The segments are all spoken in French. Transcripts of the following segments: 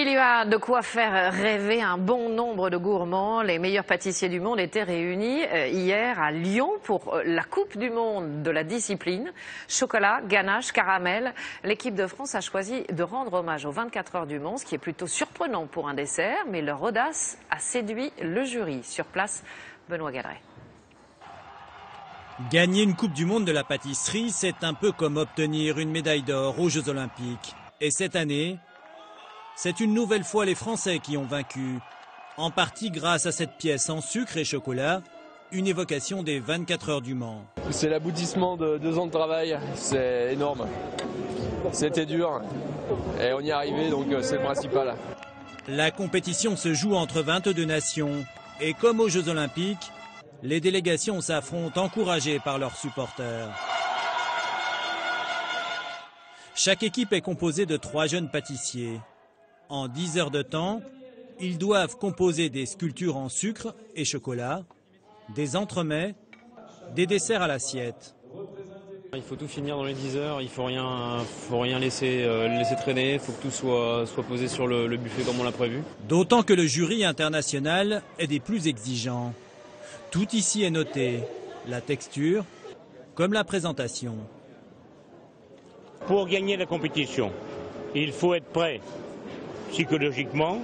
Il y a de quoi faire rêver un bon nombre de gourmands. Les meilleurs pâtissiers du monde étaient réunis hier à Lyon pour la Coupe du monde de la discipline. Chocolat, ganache, caramel. L'équipe de France a choisi de rendre hommage aux 24 heures du Mans, ce qui est plutôt surprenant pour un dessert, mais leur audace a séduit le jury. Sur place, Benoît Gadret. Gagner une Coupe du monde de la pâtisserie, c'est un peu comme obtenir une médaille d'or aux Jeux Olympiques. Et cette année, c'est une nouvelle fois les Français qui ont vaincu, en partie grâce à cette pièce en sucre et chocolat, une évocation des 24 heures du Mans. C'est l'aboutissement de 2 ans de travail, c'est énorme. C'était dur et on y est arrivé, donc c'est le principal. La compétition se joue entre 22 nations et comme aux Jeux Olympiques, les délégations s'affrontent encouragées par leurs supporters. Chaque équipe est composée de 3 jeunes pâtissiers. En 10 heures de temps, ils doivent composer des sculptures en sucre et chocolat, des entremets, des desserts à l'assiette. Il faut tout finir dans les 10 heures, il ne faut rien laisser traîner, il faut que tout soit posé sur le buffet comme on l'a prévu. D'autant que le jury international est des plus exigeants. Tout ici est noté, la texture comme la présentation. Pour gagner la compétition, il faut être prêt psychologiquement,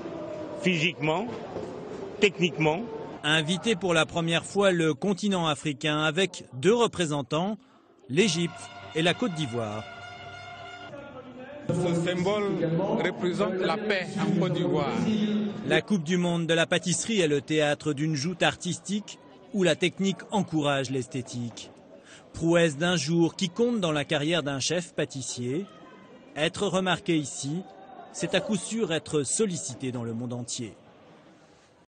physiquement, techniquement. Invité pour la première fois le continent africain avec 2 représentants, l'Égypte et la Côte d'Ivoire. Ce symbole représente la paix en Côte d'Ivoire. La Coupe du monde de la pâtisserie est le théâtre d'une joute artistique où la technique encourage l'esthétique. Prouesse d'un jour qui compte dans la carrière d'un chef pâtissier. Être remarqué ici, c'est à coup sûr être sollicité dans le monde entier.